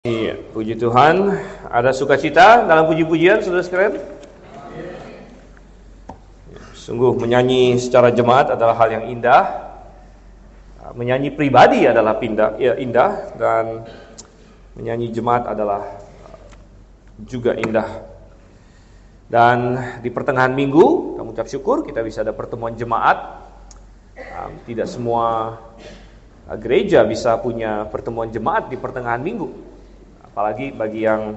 Iya, puji Tuhan. Ada sukacita dalam puji-pujian, saudara sekalian? Sungguh menyanyi secara jemaat adalah hal yang indah. Menyanyi pribadi adalah indah, dan menyanyi jemaat adalah juga indah. Dan di pertengahan minggu, kami ucap syukur kita bisa ada pertemuan jemaat. Tidak semua gereja bisa punya pertemuan jemaat di pertengahan minggu. Apalagi bagi yang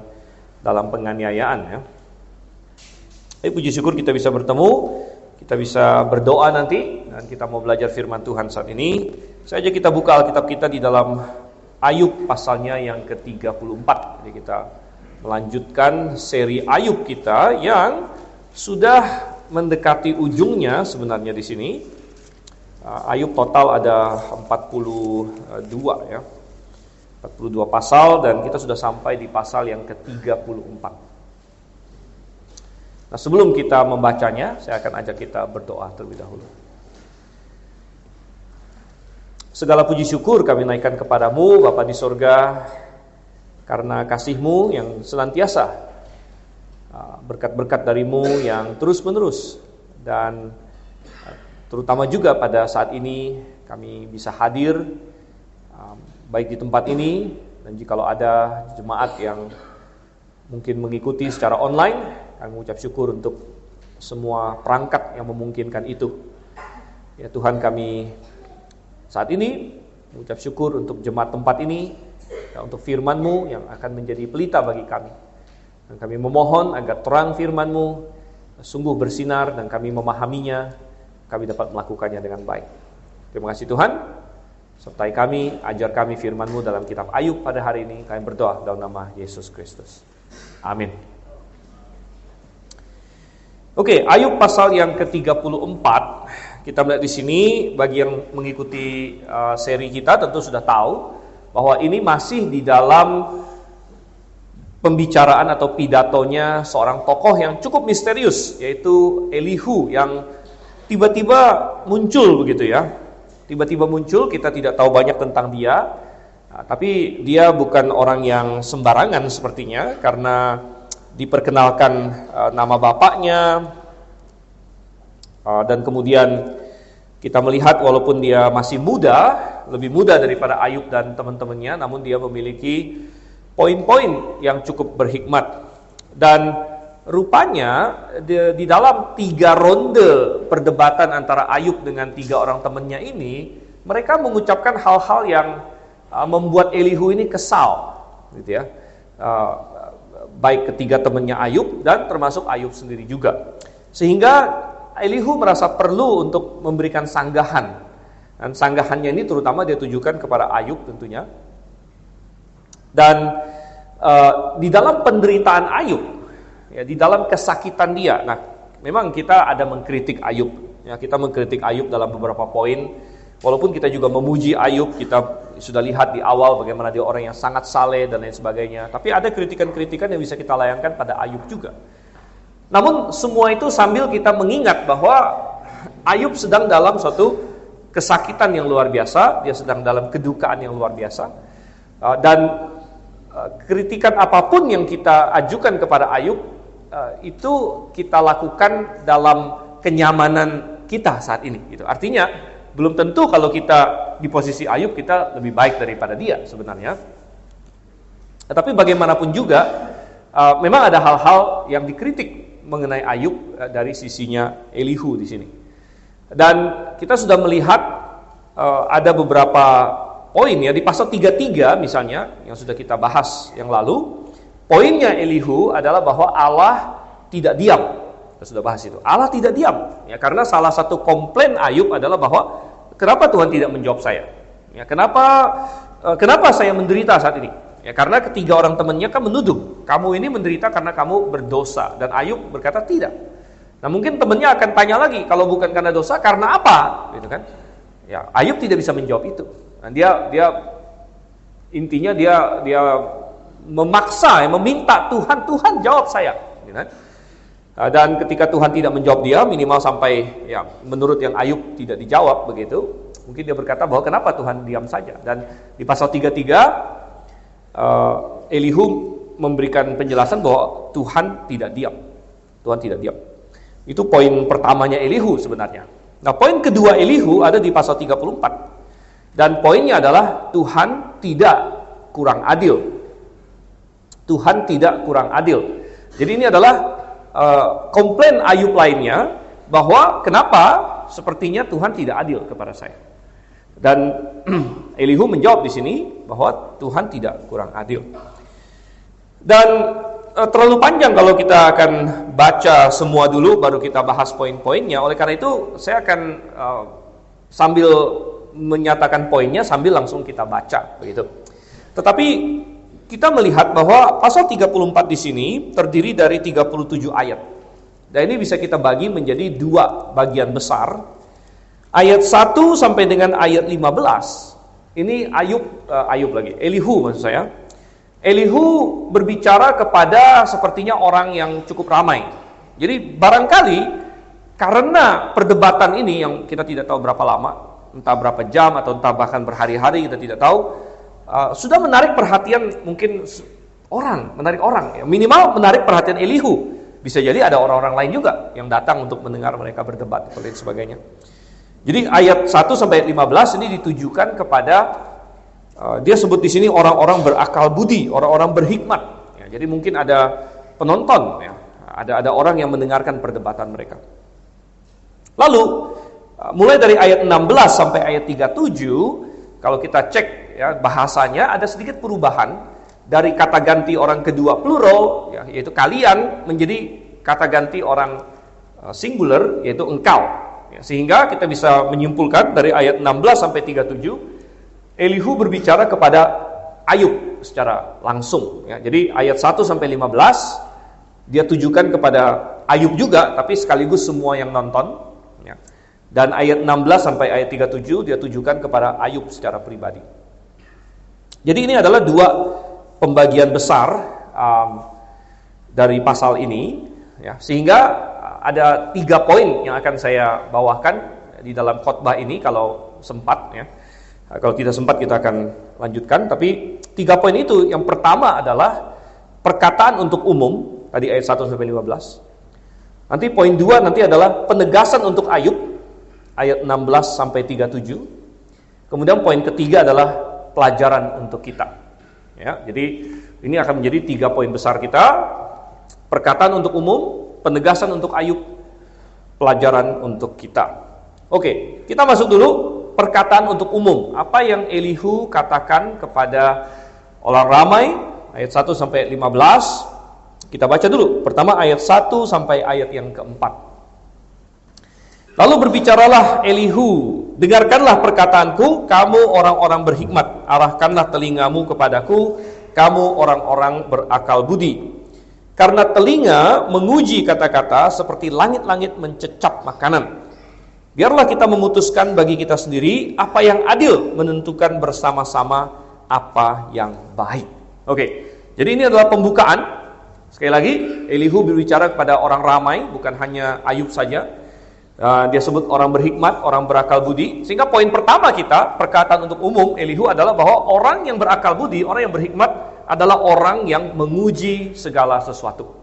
dalam penganiayaan, ya. Puji syukur kita bisa bertemu, kita bisa berdoa nanti, dan kita mau belajar firman Tuhan saat ini. Saja kita buka Alkitab kita di dalam Ayub pasalnya yang ke-34. Jadi kita melanjutkan seri Ayub kita yang sudah mendekati ujungnya sebenarnya di sini. Ayub total ada 42, ya. 42 pasal, dan kita sudah sampai di pasal yang ke-34. Nah, sebelum kita membacanya, saya akan ajak kita berdoa terlebih dahulu. Segala puji syukur kami naikkan kepadamu, Bapa di sorga, karena kasih-Mu yang senantiasa, berkat-berkat dari-Mu yang terus-menerus, dan terutama juga pada saat ini kami bisa hadir baik di tempat ini, dan jikalau ada jemaat yang mungkin mengikuti secara online, kami mengucap syukur untuk semua perangkat yang memungkinkan itu. Ya Tuhan, kami saat ini mengucap syukur untuk jemaat tempat ini, dan untuk firman-Mu yang akan menjadi pelita bagi kami. Dan kami memohon agar terang firman-Mu sungguh bersinar, dan kami memahaminya, kami dapat melakukannya dengan baik. Terima kasih Tuhan. Sertai kami, ajar kami firman-Mu dalam kitab Ayub pada hari ini. Kami berdoa dalam nama Yesus Kristus. Amin. Oke, Ayub pasal yang ke-34. Kita melihat di sini, bagi yang mengikuti seri kita tentu sudah tahu bahwa ini masih di dalam pembicaraan atau pidatonya seorang tokoh yang cukup misterius, yaitu Elihu, yang tiba-tiba muncul begitu, ya. Tiba-tiba muncul, kita tidak tahu banyak tentang dia. Tapi dia bukan orang yang sembarangan sepertinya, karena diperkenalkan nama bapaknya, dan kemudian kita melihat walaupun dia masih muda, lebih muda daripada Ayub dan teman-temannya, namun dia memiliki poin-poin yang cukup berhikmat. Dan rupanya di dalam 3 ronde perdebatan antara Ayub dengan 3 orang temannya ini, mereka mengucapkan hal-hal yang membuat Elihu ini kesal, gitu ya. Baik ketiga temannya Ayub dan termasuk Ayub sendiri juga. Sehingga Elihu merasa perlu untuk memberikan sanggahan. Dan sanggahannya ini terutama dia tujukan kepada Ayub tentunya. Dan di dalam penderitaan Ayub, ya, di dalam kesakitan dia. Nah, memang kita ada mengkritik Ayub. Ya, kita mengkritik Ayub dalam beberapa poin. Walaupun kita juga memuji Ayub, kita sudah lihat di awal bagaimana dia orang yang sangat saleh dan lain sebagainya. Tapi ada kritikan-kritikan yang bisa kita layangkan pada Ayub juga. Namun semua itu sambil kita mengingat bahwa Ayub sedang dalam suatu kesakitan yang luar biasa. Dia sedang dalam kedukaan yang luar biasa. Dan kritikan apapun yang kita ajukan kepada Ayub, itu kita lakukan dalam kenyamanan kita saat ini, gitu. Artinya belum tentu kalau kita di posisi Ayub kita lebih baik daripada dia sebenarnya. Tapi bagaimanapun juga, memang ada hal-hal yang dikritik mengenai Ayub dari sisinya Elihu di sini. Dan kita sudah melihat ada beberapa poin, ya, di pasal 33 misalnya yang sudah kita bahas yang lalu. Poinnya Elihu adalah bahwa Allah tidak diam. Kita sudah bahas itu. Allah tidak diam. Ya, karena salah satu komplain Ayub adalah bahwa kenapa Tuhan tidak menjawab saya? Ya, kenapa saya menderita saat ini? Ya, karena ketiga orang temannya kan menuduh, kamu ini menderita karena kamu berdosa. Dan Ayub berkata tidak. Nah, mungkin temannya akan tanya lagi, kalau bukan karena dosa, karena apa? Gitu kan? Ya, Ayub tidak bisa menjawab itu. Dan dia intinya dia memaksa, meminta Tuhan jawab saya, gitu kan? Dan ketika Tuhan tidak menjawab dia, minimal sampai, ya, menurut yang Ayub tidak dijawab begitu, mungkin dia berkata bahwa kenapa Tuhan diam saja. Dan di pasal 33 Elihu memberikan penjelasan bahwa Tuhan tidak diam. Tuhan tidak diam. Itu poin pertamanya Elihu sebenarnya. Nah, poin kedua Elihu ada di pasal 34. Dan poinnya adalah Tuhan tidak kurang adil. Tuhan tidak kurang adil. Jadi ini adalah komplain Ayub lainnya, bahwa kenapa sepertinya Tuhan tidak adil kepada saya. Dan Elihu menjawab di sini bahwa Tuhan tidak kurang adil. Dan terlalu panjang kalau kita akan baca semua dulu baru kita bahas poin-poinnya. Oleh karena itu saya akan sambil menyatakan poinnya sambil langsung kita baca begitu. Tetapi kita melihat bahwa pasal 34 di sini terdiri dari 37 ayat. Dan ini bisa kita bagi menjadi dua bagian besar. Ayat 1 sampai dengan ayat 15. Ini Elihu maksud saya. Elihu berbicara kepada sepertinya orang yang cukup ramai. Jadi barangkali karena perdebatan ini yang kita tidak tahu berapa lama, entah berapa jam atau entah bahkan berhari-hari, kita tidak tahu, sudah menarik perhatian mungkin menarik orang, ya. Minimal menarik perhatian Elihu. Bisa jadi ada orang-orang lain juga yang datang untuk mendengar mereka berdebat dan sebagainya. Jadi ayat 1 sampai 15 ini ditujukan kepada dia sebut di sini orang-orang berakal budi, orang-orang berhikmat. Ya, jadi mungkin ada penonton, ya, ada orang yang mendengarkan perdebatan mereka. Lalu mulai dari ayat 16 sampai ayat 37, kalau kita cek ya bahasanya ada sedikit perubahan dari kata ganti orang kedua plural, ya, yaitu kalian, menjadi kata ganti orang singular, yaitu engkau. Ya, sehingga kita bisa menyimpulkan dari ayat 16 sampai 37. Elihu berbicara kepada Ayub secara langsung, ya. Jadi ayat 1 sampai 15 dia tujukan kepada Ayub juga, tapi sekaligus semua yang nonton, ya. Dan ayat 16 sampai ayat 37 dia tujukan kepada Ayub secara pribadi. Jadi ini adalah dua pembagian besar dari pasal ini, ya. Sehingga ada 3 poin yang akan saya bawakan di dalam khotbah ini kalau sempat, ya. Kalau tidak sempat kita akan lanjutkan, tapi 3 poin itu, yang pertama adalah perkataan untuk umum, tadi ayat 1 sampai 15. Nanti poin 2 nanti adalah penegasan untuk Ayub, ayat 16 sampai 37. Kemudian poin ketiga adalah pelajaran untuk kita. Ya, jadi ini akan menjadi 3 poin besar kita: perkataan untuk umum, penegasan untuk Ayub, pelajaran untuk kita. Oke, kita masuk dulu. Perkataan untuk umum, apa yang Elihu katakan kepada orang ramai, ayat 1 sampai 15. Kita baca dulu. Pertama ayat 1 sampai ayat yang keempat. Lalu berbicaralah Elihu, dengarkanlah perkataanku, kamu orang-orang berhikmat, arahkanlah telingamu kepadaku, kamu orang-orang berakal budi. Karena telinga menguji kata-kata seperti langit-langit mencecap makanan. Biarlah kita memutuskan bagi kita sendiri apa yang adil, menentukan bersama-sama apa yang baik. Oke, jadi ini adalah pembukaan. Sekali lagi, Elihu berbicara kepada orang ramai, bukan hanya Ayub saja. Dia sebut orang berhikmat, orang berakal budi. Sehingga poin pertama kita, perkataan untuk umum Elihu adalah bahwa orang yang berakal budi, orang yang berhikmat adalah orang yang menguji segala sesuatu.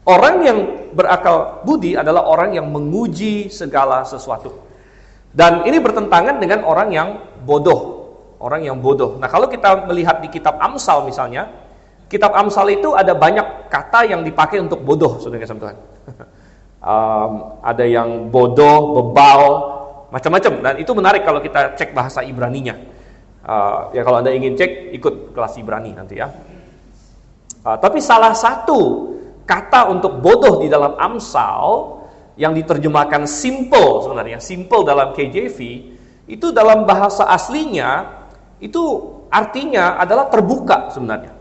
Orang yang berakal budi adalah orang yang menguji segala sesuatu. Dan ini bertentangan dengan orang yang bodoh. Orang yang bodoh. Nah, kalau kita melihat di kitab Amsal misalnya, kitab Amsal itu ada banyak kata yang dipakai untuk bodoh, saudara kasih Tuhan. Ada yang bodoh, bebal, macam-macam. Dan itu menarik kalau kita cek bahasa Ibraninya. Ya kalau Anda ingin cek, ikut kelas Ibrani nanti ya. Tapi salah satu kata untuk bodoh di dalam Amsal yang diterjemahkan simple, sebenarnya simple dalam KJV, itu dalam bahasa aslinya itu artinya adalah terbuka sebenarnya.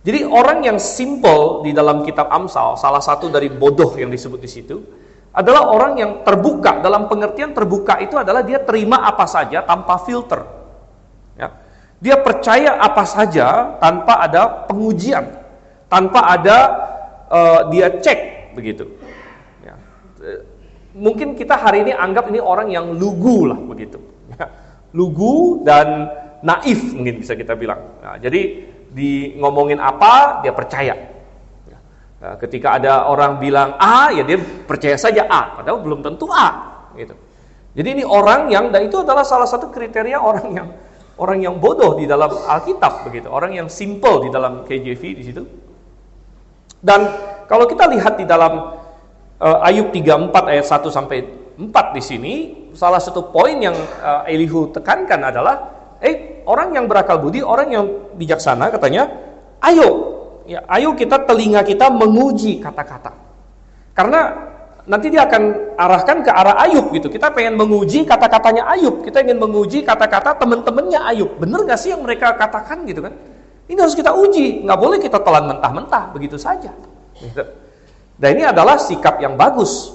Jadi orang yang simple di dalam kitab Amsal, salah satu dari bodoh yang disebut di situ adalah orang yang terbuka. Dalam pengertian terbuka itu adalah dia terima apa saja tanpa filter, ya. Dia percaya apa saja tanpa ada pengujian, tanpa ada dia cek begitu, ya. Mungkin kita hari ini anggap ini orang yang lugu lah begitu, ya. Lugu dan naif mungkin bisa kita bilang. Nah, jadi Di ngomongin apa, dia percaya. Ketika ada orang bilang A, ya dia percaya saja A, padahal belum tentu A. Gitu. Jadi ini orang yang, dan itu adalah salah satu kriteria orang yang bodoh di dalam Alkitab, begitu. Orang yang simple di dalam KJV di situ. Dan kalau kita lihat di dalam Ayub 34 ayat 1 sampai 4 di sini, salah satu poin yang Elihu tekankan adalah orang yang berakal budi, orang yang bijaksana katanya, ayo kita telinga kita menguji kata-kata. Karena nanti dia akan arahkan ke arah Ayub gitu. Kita pengen menguji kata-katanya Ayub, kita ingin menguji kata-kata teman-temannya Ayub. Benar gak sih yang mereka katakan gitu kan? Ini harus kita uji, nggak boleh kita telan mentah-mentah begitu saja. Gitu. Dan ini adalah sikap yang bagus,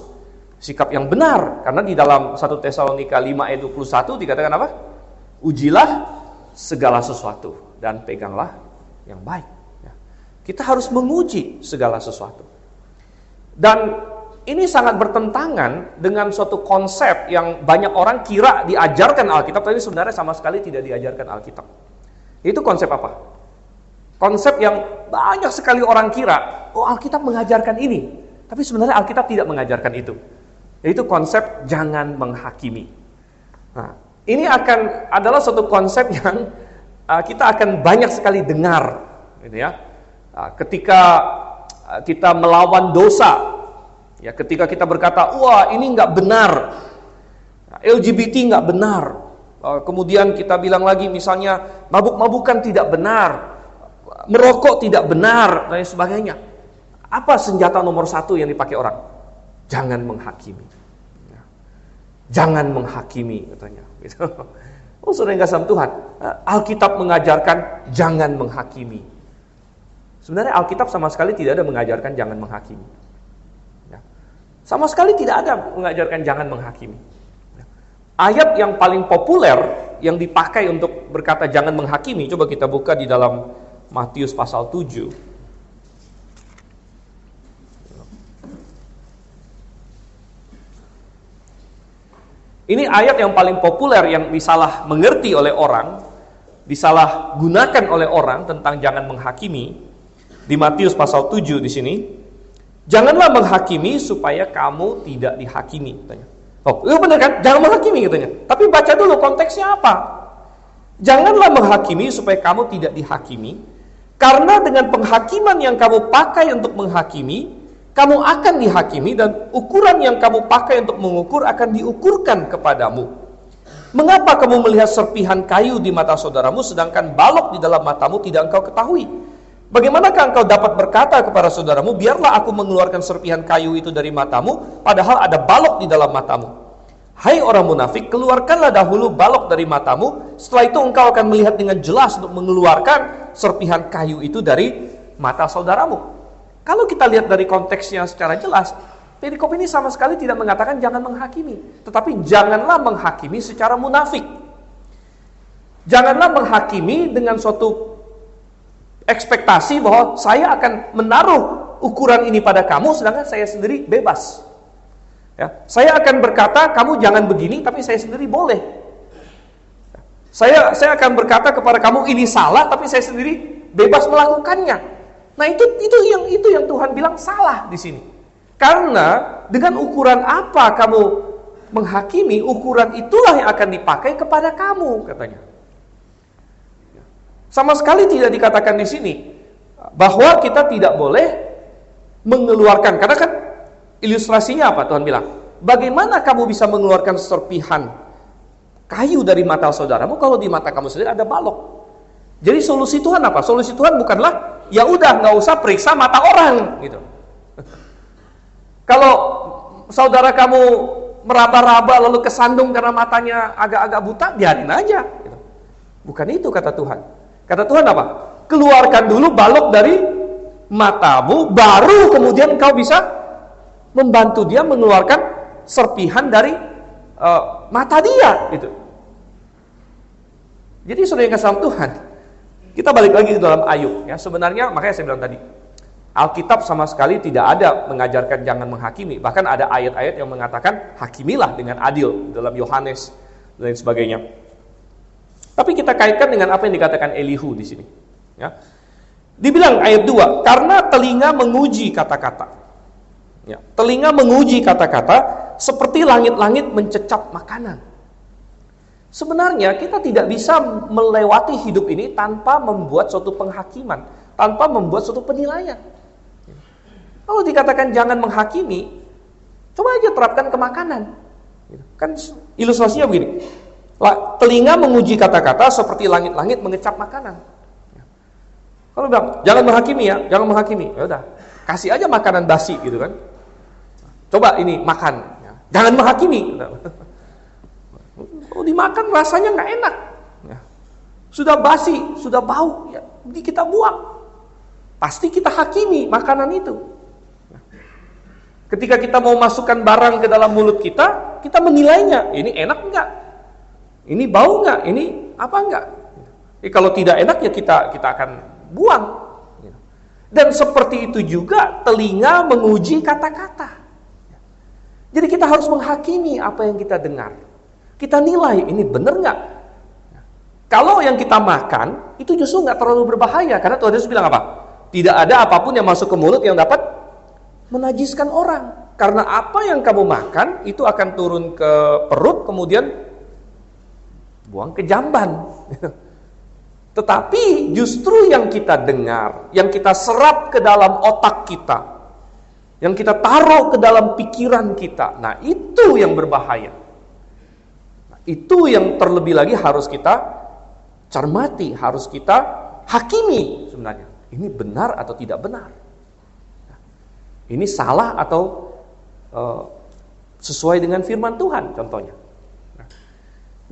sikap yang benar. Karena di dalam 1 Tesalonika 5 ayat 21 dikatakan apa? Ujilah segala sesuatu dan peganglah yang baik. Kita harus menguji segala sesuatu. Dan ini sangat bertentangan dengan suatu konsep yang banyak orang kira diajarkan Alkitab, tapi sebenarnya sama sekali tidak diajarkan Alkitab. Itu konsep apa? Konsep yang banyak sekali orang kira, Alkitab mengajarkan ini. Tapi sebenarnya Alkitab tidak mengajarkan itu. Yaitu konsep jangan menghakimi. Nah, ini adalah suatu konsep yang kita akan banyak sekali dengar. Gitu ya. Ketika kita melawan dosa, ya, ketika kita berkata, wah ini nggak benar, LGBT nggak benar, kemudian kita bilang lagi misalnya mabuk-mabukan tidak benar, merokok tidak benar, dan sebagainya. Apa senjata nomor 1 yang dipakai orang? Jangan menghakimi. Jangan menghakimi katanya. Saudara yang kasih Tuhan, Alkitab mengajarkan jangan menghakimi. Sebenarnya Alkitab sama sekali tidak ada mengajarkan jangan menghakimi. Sama sekali tidak ada mengajarkan jangan menghakimi. Ayat yang paling populer yang dipakai untuk berkata jangan menghakimi, coba kita buka di dalam Matius pasal 7. Ini ayat yang paling populer yang disalah mengerti oleh orang, disalah gunakan oleh orang tentang jangan menghakimi. Di Matius pasal 7 di sini, janganlah menghakimi supaya kamu tidak dihakimi, katanya. Itu benar kan? Jangan menghakimi katanya. Tapi baca dulu konteksnya apa? Janganlah menghakimi supaya kamu tidak dihakimi, karena dengan penghakiman yang kamu pakai untuk menghakimi, kamu akan dihakimi, dan ukuran yang kamu pakai untuk mengukur akan diukurkan kepadamu. Mengapa kamu melihat serpihan kayu di mata saudaramu, sedangkan balok di dalam matamu tidak engkau ketahui? Bagaimanakah engkau dapat berkata kepada saudaramu, biarlah aku mengeluarkan serpihan kayu itu dari matamu, padahal ada balok di dalam matamu? Hai orang munafik, keluarkanlah dahulu balok dari matamu, setelah itu engkau akan melihat dengan jelas untuk mengeluarkan serpihan kayu itu dari mata saudaramu. Kalau kita lihat dari konteksnya secara jelas, perikop ini sama sekali tidak mengatakan jangan menghakimi, tetapi janganlah menghakimi secara munafik. Janganlah menghakimi dengan suatu ekspektasi bahwa saya akan menaruh ukuran ini pada kamu, sedangkan saya sendiri bebas. Ya, saya akan berkata kamu jangan begini, tapi saya sendiri boleh. Saya akan berkata kepada kamu ini salah, tapi saya sendiri bebas melakukannya. Nah itu yang Tuhan bilang salah di sini. Karena dengan ukuran apa kamu menghakimi, ukuran itulah yang akan dipakai kepada kamu, katanya. Sama sekali tidak dikatakan di sini bahwa kita tidak boleh mengeluarkan, karena kan ilustrasinya apa Tuhan bilang? Bagaimana kamu bisa mengeluarkan serpihan kayu dari mata saudaramu kalau di mata kamu sendiri ada balok? Jadi solusi Tuhan apa? Solusi Tuhan bukanlah ya udah nggak usah periksa mata orang gitu. Kalau saudara kamu meraba-raba lalu kesandung karena matanya agak-agak buta, biarin aja. Gitu. Bukan itu kata Tuhan. Kata Tuhan apa? Keluarkan dulu balok dari matamu, baru kemudian kau bisa membantu dia mengeluarkan serpihan dari mata dia. Gitu. Jadi saudara yang kasih Tuhan, kita balik lagi ke dalam Ayub. Ya, sebenarnya makanya saya bilang tadi, Alkitab sama sekali tidak ada mengajarkan jangan menghakimi. Bahkan ada ayat-ayat yang mengatakan hakimilah dengan adil dalam Yohanes dan lain sebagainya. Tapi kita kaitkan dengan apa yang dikatakan Elihu di sini. Ya. Dibilang ayat 2, karena telinga menguji kata-kata. Ya, telinga menguji kata-kata seperti langit-langit mencecap makanan. Sebenarnya kita tidak bisa melewati hidup ini tanpa membuat suatu penghakiman, tanpa membuat suatu penilaian. Kalau dikatakan jangan menghakimi, coba aja terapkan ke makanan. Kan ilustrasinya begini. Telinga menguji kata-kata seperti langit-langit mengecap makanan. Kalau bilang, jangan menghakimi ya, jangan menghakimi. Ya udah, kasih aja makanan basi gitu kan. Coba ini makan, ya. Jangan menghakimi. Kalau dimakan rasanya nggak enak. Ya. Sudah basi, sudah bau, ya, kita buang. Pasti kita hakimi makanan itu. Ketika kita mau masukkan barang ke dalam mulut kita menilainya. Ini enak nggak? Ini bau nggak? Ini apa nggak? Kalau tidak enak ya kita akan buang. Dan seperti itu juga telinga menguji kata-kata. Jadi kita harus menghakimi apa yang kita dengar. Kita nilai ini benar nggak? Kalau yang kita makan itu justru nggak terlalu berbahaya karena Tuhan Yesus bilang apa? Tidak ada apapun yang masuk ke mulut yang dapat menajiskan orang. Karena apa yang kamu makan itu akan turun ke perut kemudian buang ke jamban. Tetapi justru yang kita dengar, yang kita serap ke dalam otak kita, yang kita taruh ke dalam pikiran kita, nah itu yang berbahaya. Nah, itu yang terlebih lagi harus kita cermati, harus kita hakimi sebenarnya. Ini benar atau tidak benar? Ini salah atau sesuai dengan firman Tuhan contohnya.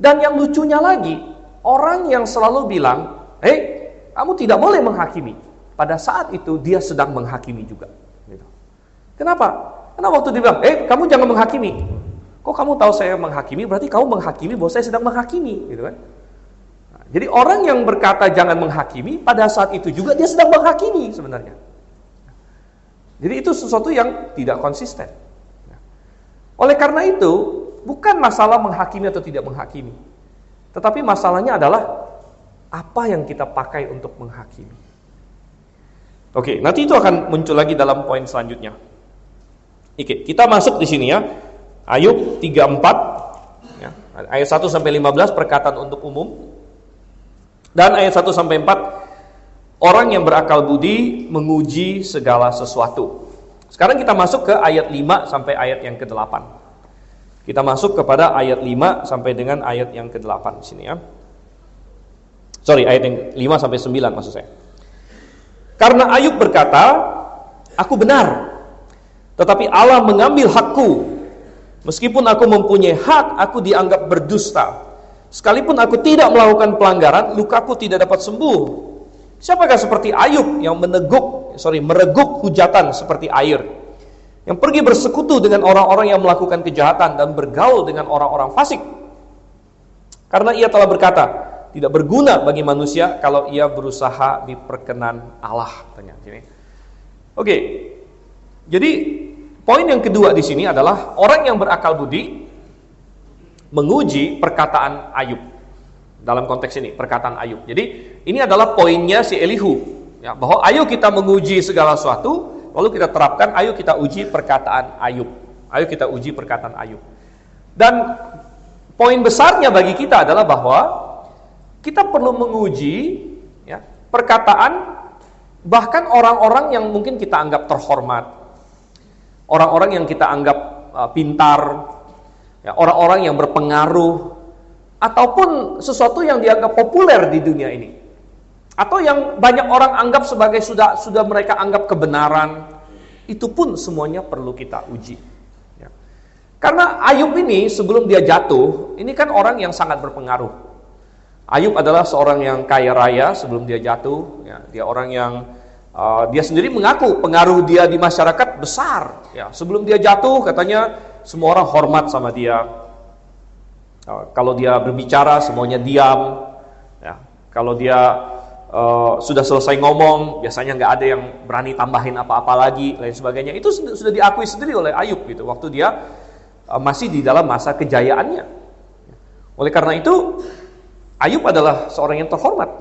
Dan yang lucunya lagi, orang yang selalu bilang, kamu tidak boleh menghakimi. Pada saat itu dia sedang menghakimi juga. Gitu. Kenapa? Karena waktu dia bilang, kamu jangan menghakimi. Kok kamu tahu saya menghakimi? Berarti kamu menghakimi bahwa saya sedang menghakimi. Gitu kan? Nah, jadi orang yang berkata jangan menghakimi, pada saat itu juga dia sedang menghakimi sebenarnya. Jadi itu sesuatu yang tidak konsisten. Oleh karena itu, bukan masalah menghakimi atau tidak menghakimi. Tetapi masalahnya adalah apa yang kita pakai untuk menghakimi. Oke, nanti itu akan muncul lagi dalam poin selanjutnya. Oke, kita masuk di sini ya. Ayub 34 ya, ayat 1 sampai 15 perkataan untuk umum. Dan ayat 1 sampai 4 orang yang berakal budi menguji segala sesuatu. Sekarang kita masuk ke ayat 5 sampai ayat yang ke-8. Kita masuk kepada ayat 5 sampai dengan ayat yang ke-8 di sini ya. Ayat yang 5 sampai 9 maksud saya. Karena Ayub berkata, aku benar, tetapi Allah mengambil hakku. Meskipun aku mempunyai hak, aku dianggap berdusta. Sekalipun aku tidak melakukan pelanggaran, lukaku tidak dapat sembuh. Siapakah seperti Ayub yang mereguk hujatan seperti air, yang pergi bersekutu dengan orang-orang yang melakukan kejahatan dan bergaul dengan orang-orang fasik? Karena ia telah berkata, tidak berguna bagi manusia kalau ia berusaha diperkenan Allah. Oke, jadi poin yang kedua di sini adalah orang yang berakal budi menguji perkataan Ayub. Dalam konteks ini, perkataan Ayub. Jadi ini adalah poinnya si Elihu, ya, bahwa ayo kita menguji segala sesuatu, lalu kita terapkan, ayo kita uji perkataan Ayub. Ayo kita uji perkataan Ayub. Dan poin besarnya bagi kita adalah bahwa kita perlu menguji ya, perkataan bahkan orang-orang yang mungkin kita anggap terhormat, orang-orang yang kita anggap pintar, ya, orang-orang yang berpengaruh, ataupun sesuatu yang dianggap populer di dunia ini, atau yang banyak orang anggap sebagai sudah mereka anggap kebenaran, itu pun semuanya perlu kita uji. Ya. Karena Ayub ini sebelum dia jatuh, ini kan orang yang sangat berpengaruh. Ayub adalah seorang yang kaya raya sebelum dia jatuh. Ya. Dia orang yang dia sendiri mengaku pengaruh dia di masyarakat besar. Ya. Sebelum dia jatuh, katanya semua orang hormat sama dia. Kalau dia berbicara semuanya diam, ya. Kalau dia sudah selesai ngomong, biasanya nggak ada yang berani tambahin apa-apa lagi, lain sebagainya. Itu sudah diakui sendiri oleh Ayub gitu, waktu dia masih di dalam masa kejayaannya. Oleh karena itu, Ayub adalah seorang yang terhormat.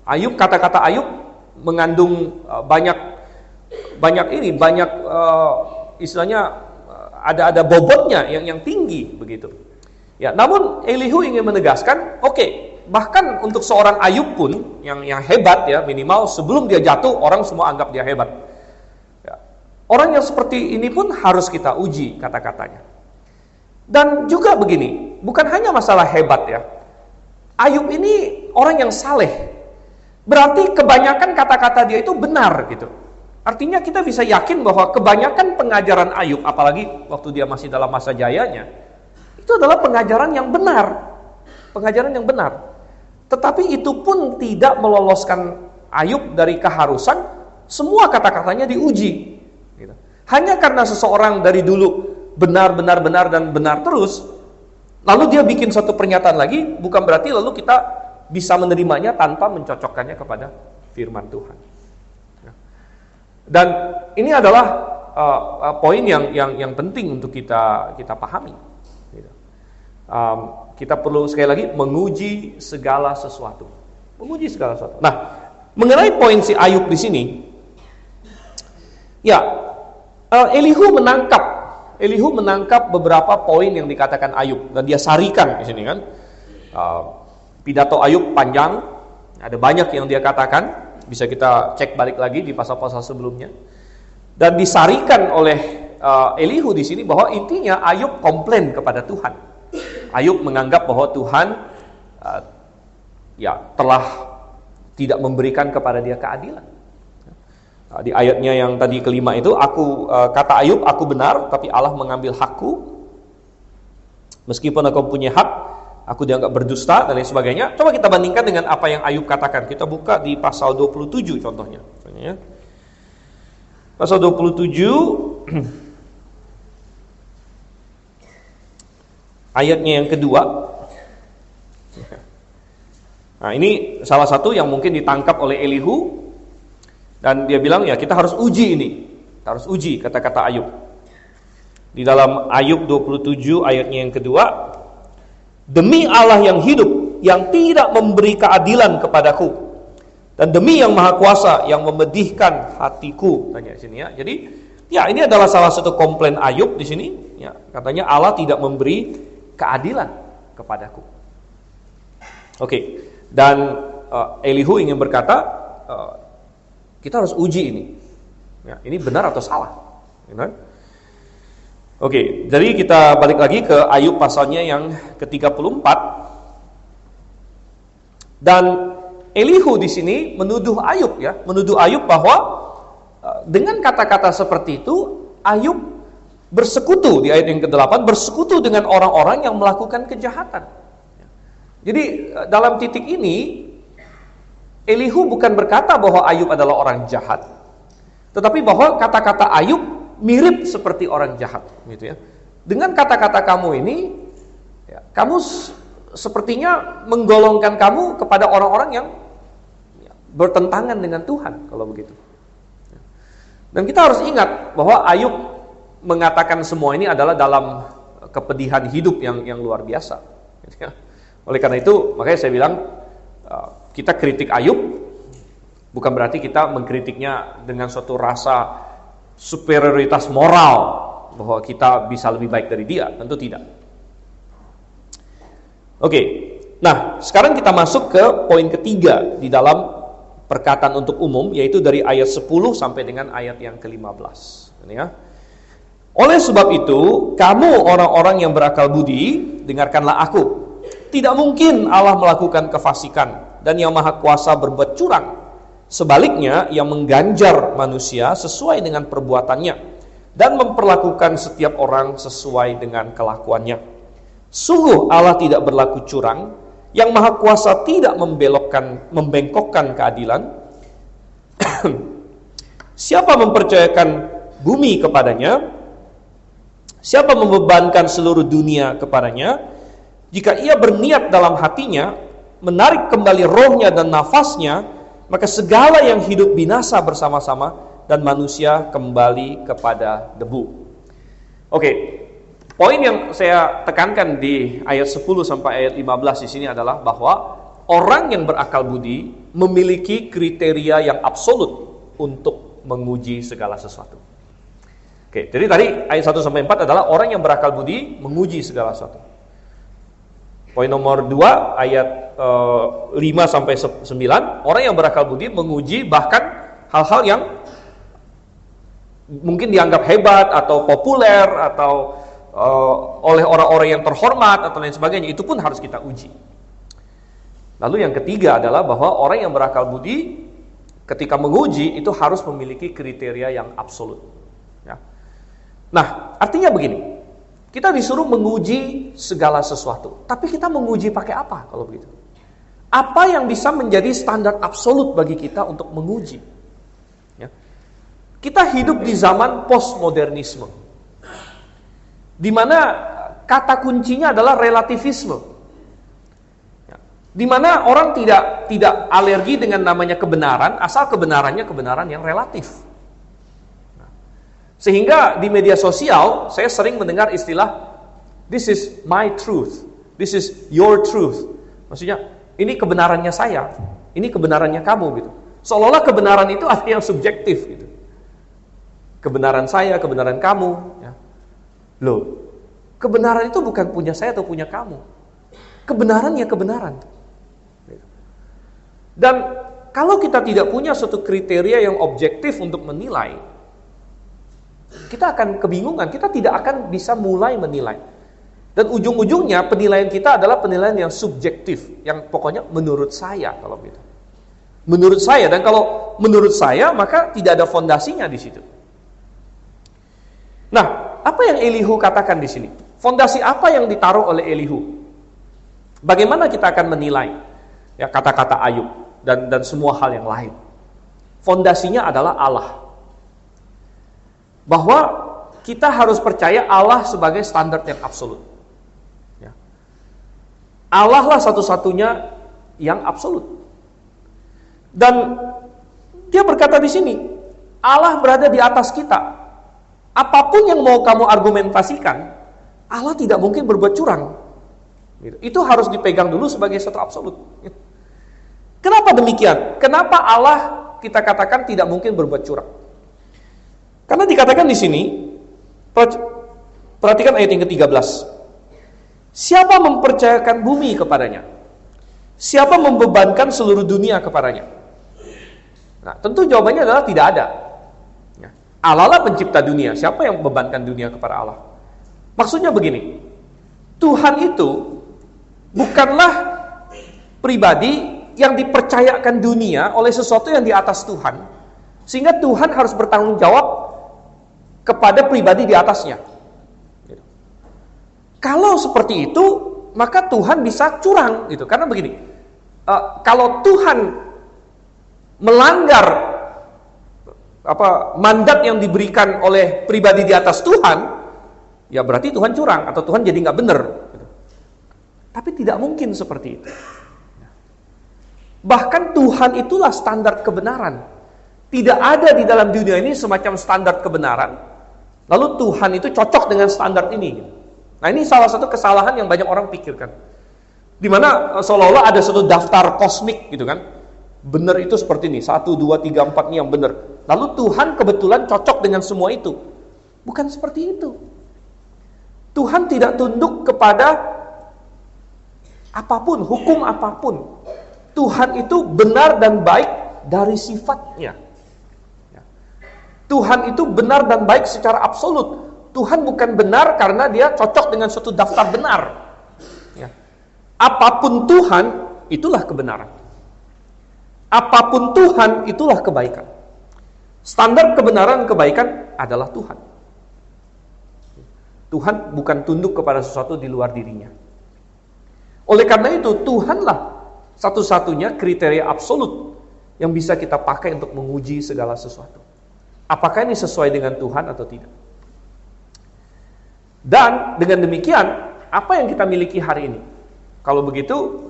Ayub, kata-kata Ayub mengandung banyak istilahnya ada bobotnya yang tinggi begitu. Ya, namun Elihu ingin menegaskan, bahkan untuk seorang Ayub pun yang hebat ya, minimal sebelum dia jatuh orang semua anggap dia hebat. Ya. Orang yang seperti ini pun harus kita uji kata-katanya. Dan juga begini, bukan hanya masalah hebat ya. Ayub ini orang yang saleh. Berarti kebanyakan kata-kata dia itu benar gitu. Artinya kita bisa yakin bahwa kebanyakan pengajaran Ayub, apalagi waktu dia masih dalam masa jayanya, itu adalah pengajaran yang benar. Pengajaran yang benar. Tetapi itu pun tidak meloloskan Ayub dari keharusan semua kata-katanya diuji. Gitu. Hanya karena seseorang dari dulu benar dan benar terus, lalu dia bikin satu pernyataan lagi, bukan berarti lalu kita bisa menerimanya tanpa mencocokkannya kepada firman Tuhan. Dan ini adalah poin yang penting untuk kita pahami. Kita perlu sekali lagi menguji segala sesuatu. Menguji segala sesuatu. Nah, mengenai poin si Ayub di sini, ya, Elihu menangkap beberapa poin yang dikatakan Ayub dan dia sarikan di sini kan. Pidato Ayub panjang, ada banyak yang dia katakan. Bisa kita cek balik lagi di pasal-pasal sebelumnya. Dan disarikan oleh Elihu di sini bahwa intinya Ayub komplain kepada Tuhan. Ayub menganggap bahwa Tuhan telah tidak memberikan kepada dia keadilan. Di ayatnya yang tadi kelima itu, kata Ayub, aku benar, tapi Allah mengambil hakku. Meskipun aku punya hak, aku dianggap berdusta dan lain sebagainya. Coba kita bandingkan dengan apa yang Ayub katakan. Kita buka di pasal 27 contohnya. Pasal 27 ayatnya yang kedua. Nah, ini salah satu yang mungkin ditangkap oleh Elihu. Dan dia bilang, ya kita harus uji ini. Kita harus uji kata-kata Ayub. Di dalam Ayub 27 ayatnya yang kedua, demi Allah yang hidup, yang tidak memberi keadilan kepadaku, dan demi yang maha kuasa, yang memedihkan hatiku. Tanya di sini ya. Jadi, ya ini adalah salah satu komplain Ayub di sini. Ya, katanya Allah tidak memberi keadilan kepadaku. Dan Elihu ingin berkata, kita harus uji ini. Ya, ini benar atau salah? Benar? Jadi kita balik lagi ke Ayub pasalnya yang ke-34. Dan Elihu di sini menuduh Ayub bahwa dengan kata-kata seperti itu Ayub bersekutu di ayat yang ke-8, bersekutu dengan orang-orang yang melakukan kejahatan. Jadi dalam titik ini Elihu bukan berkata bahwa Ayub adalah orang jahat, tetapi bahwa kata-kata Ayub mirip seperti orang jahat, gitu ya. Dengan kata-kata kamu ini, ya, kamu sepertinya menggolongkan kamu kepada orang-orang yang bertentangan dengan Tuhan, kalau begitu. Dan kita harus ingat bahwa Ayub mengatakan semua ini adalah dalam kepedihan hidup yang luar biasa. Gitu ya. Oleh karena itu, makanya saya bilang kita kritik Ayub bukan berarti kita mengkritiknya dengan suatu rasa superioritas moral bahwa kita bisa lebih baik dari dia, tentu tidak. Nah sekarang kita masuk ke poin ketiga di dalam perkataan untuk umum, yaitu dari ayat 10 sampai dengan ayat yang ke-15. Ya. Oleh sebab itu, kamu orang-orang yang berakal budi, dengarkanlah aku. Tidak mungkin Allah melakukan kefasikan dan yang maha kuasa berbuat curang. Sebaliknya, ia mengganjar manusia sesuai dengan perbuatannya dan memperlakukan setiap orang sesuai dengan kelakuannya. Sungguh Allah tidak berlaku curang, yang maha kuasa tidak membengkokkan keadilan. Siapa mempercayakan bumi kepadanya? Siapa membebankan seluruh dunia kepadanya? Jika ia berniat dalam hatinya menarik kembali rohnya dan nafasnya, maka segala yang hidup binasa bersama-sama dan manusia kembali kepada debu. Poin yang saya tekankan di ayat 10 sampai ayat 15 di sini adalah bahwa orang yang berakal budi memiliki kriteria yang absolut untuk menguji segala sesuatu. Oke, jadi tadi ayat 1 sampai 4 adalah orang yang berakal budi menguji segala sesuatu. Poin nomor 2 ayat 5 sampai 9, orang yang berakal budi menguji bahkan hal-hal yang mungkin dianggap hebat atau populer atau oleh orang-orang yang terhormat atau lain sebagainya, itu pun harus kita uji. Lalu yang ketiga adalah bahwa orang yang berakal budi ketika menguji itu harus memiliki kriteria yang absolut. Ya. Nah, artinya begini, kita disuruh menguji segala sesuatu, tapi kita menguji pakai apa kalau begitu? Apa yang bisa menjadi standar absolut bagi kita untuk menguji? Ya. Kita hidup di zaman postmodernisme, di mana kata kuncinya adalah relativisme. Di mana orang tidak alergi dengan namanya kebenaran, asal kebenarannya kebenaran yang relatif. Sehingga di media sosial saya sering mendengar istilah this is my truth, this is your truth. Maksudnya ini kebenarannya saya, ini kebenarannya kamu gitu. Seolah-olah kebenaran itu ada yang subjektif gitu. Kebenaran saya, kebenaran kamu. Ya. Loh, kebenaran itu bukan punya saya atau punya kamu. Kebenaran ya kebenaran. Dan kalau kita tidak punya suatu kriteria yang objektif untuk menilai, kita akan kebingungan, kita tidak akan bisa mulai menilai. Dan ujung-ujungnya penilaian kita adalah penilaian yang subjektif, yang pokoknya menurut saya kalau gitu. Menurut saya, dan kalau menurut saya maka tidak ada fondasinya di situ. Nah, apa yang Elihu katakan di sini? Fondasi apa yang ditaruh oleh Elihu? Bagaimana kita akan menilai ya kata-kata Ayub dan semua hal yang lain? Fondasinya adalah Allah. Bahwa kita harus percaya Allah sebagai standar yang absolut. Ya. Allah lah satu-satunya yang absolut. Dan dia berkata di sini, Allah berada di atas kita. Apapun yang mau kamu argumentasikan, Allah tidak mungkin berbuat curang. Itu harus dipegang dulu sebagai satu absolut. Kenapa demikian? Kenapa Allah kita katakan tidak mungkin berbuat curang? Karena dikatakan di sini, perhatikan ayat yang ke-13. Siapa mempercayakan bumi kepadanya? Siapa membebankan seluruh dunia kepadanya? Nah, tentu jawabannya adalah tidak ada. Allah lah pencipta dunia. Siapa yang membebankan dunia kepada Allah? Maksudnya begini, Tuhan itu bukanlah pribadi yang dipercayakan dunia oleh sesuatu yang di atas Tuhan, sehingga Tuhan harus bertanggung jawab kepada pribadi di atasnya. Kalau seperti itu, maka Tuhan bisa curang gitu. Karena begini, kalau Tuhan melanggar mandat yang diberikan oleh pribadi di atas Tuhan, ya berarti Tuhan curang atau Tuhan jadi nggak benar. Tapi tidak mungkin seperti itu. Bahkan Tuhan itulah standar kebenaran. Tidak ada di dalam dunia ini semacam standar kebenaran, lalu Tuhan itu cocok dengan standar ini. Nah, ini salah satu kesalahan yang banyak orang pikirkan. Di mana seolah-olah ada satu daftar kosmik gitu kan. Benar itu seperti ini, 1, 2, 3, 4 ini yang benar. Lalu Tuhan kebetulan cocok dengan semua itu. Bukan seperti itu. Tuhan tidak tunduk kepada apapun, hukum apapun. Tuhan itu benar dan baik dari sifatnya. Tuhan itu benar dan baik secara absolut. Tuhan bukan benar karena dia cocok dengan suatu daftar benar. Ya. Apapun Tuhan, itulah kebenaran. Apapun Tuhan, itulah kebaikan. Standar kebenaran kebaikan adalah Tuhan. Tuhan bukan tunduk kepada sesuatu di luar dirinya. Oleh karena itu, Tuhanlah satu-satunya kriteria absolut yang bisa kita pakai untuk menguji segala sesuatu. Apakah ini sesuai dengan Tuhan atau tidak? Dan dengan demikian, apa yang kita miliki hari ini? Kalau begitu,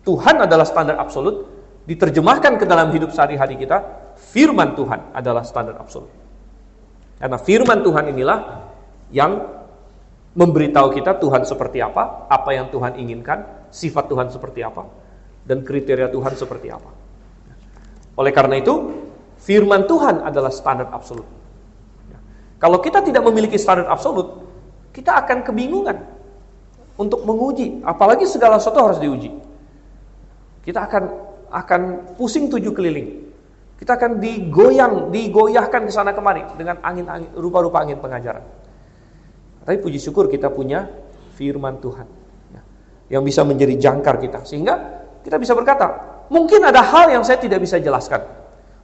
Tuhan adalah standar absolut, diterjemahkan ke dalam hidup sehari-hari kita, firman Tuhan adalah standar absolut. Karena firman Tuhan inilah yang memberitahu kita Tuhan seperti apa yang Tuhan inginkan, sifat Tuhan seperti apa. dan kriteria Tuhan seperti apa. Oleh karena itu, firman Tuhan adalah standar absolut. Kalau kita tidak memiliki standar absolut, kita akan kebingungan untuk menguji, apalagi segala sesuatu harus diuji. Kita akan pusing 7 keliling. Kita akan digoyahkan ke sana kemari dengan angin-angin, rupa-rupa angin pengajaran. Tapi puji syukur kita punya firman Tuhan yang bisa menjadi jangkar kita, sehingga kita bisa berkata, mungkin ada hal yang saya tidak bisa jelaskan,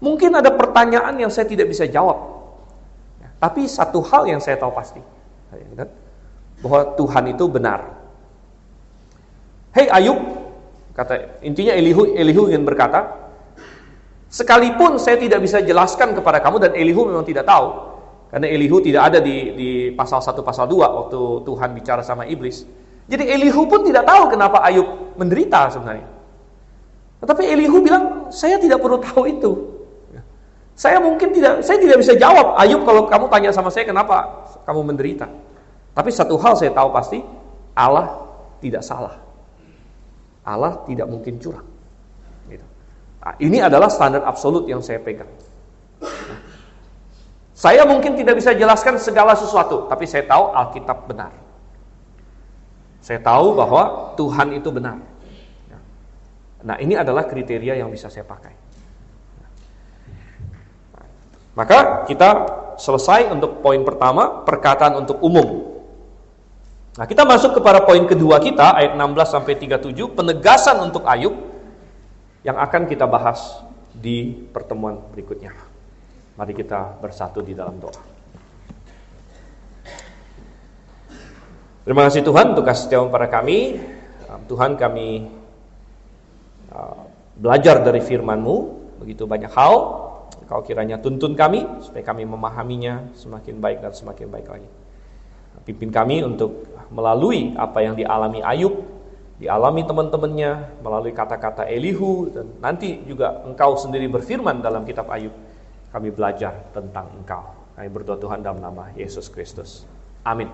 mungkin ada pertanyaan yang saya tidak bisa jawab, tapi satu hal yang saya tahu pasti, bahwa Tuhan itu benar. Hei Ayub, kata intinya Elihu ingin berkata, sekalipun saya tidak bisa jelaskan kepada kamu, dan Elihu memang tidak tahu, karena Elihu tidak ada di pasal 1 pasal 2 waktu Tuhan bicara sama iblis. Jadi Elihu pun tidak tahu kenapa Ayub menderita sebenarnya. Tetapi Elihu bilang, saya tidak perlu tahu itu. Saya tidak bisa jawab, Ayub, kalau kamu tanya sama saya kenapa kamu menderita. Tapi satu hal saya tahu pasti, Allah tidak salah. Allah tidak mungkin curang. Gitu. Nah, ini adalah standar absolut yang saya pegang. Saya mungkin tidak bisa jelaskan segala sesuatu, tapi saya tahu Alkitab benar. Saya tahu bahwa Tuhan itu benar. Nah, ini adalah kriteria yang bisa saya pakai. Maka kita selesai untuk poin pertama, perkataan untuk umum. Nah, kita masuk kepada poin kedua kita, ayat 16-37, penegasan untuk Ayub, yang akan kita bahas di pertemuan berikutnya. Mari kita bersatu di dalam doa. Terima kasih Tuhan untuk kasih setiamu pada kami. Tuhan, kami belajar dari firman-Mu begitu banyak hal. Kau kiranya tuntun kami supaya kami memahaminya semakin baik dan semakin baik lagi. Pimpin kami untuk melalui apa yang dialami Ayub, dialami teman-temannya, melalui kata-kata Elihu, dan nanti juga Engkau sendiri berfirman dalam kitab Ayub. Kami belajar tentang Engkau. Kami berdoa Tuhan dalam nama Yesus Kristus. Amin.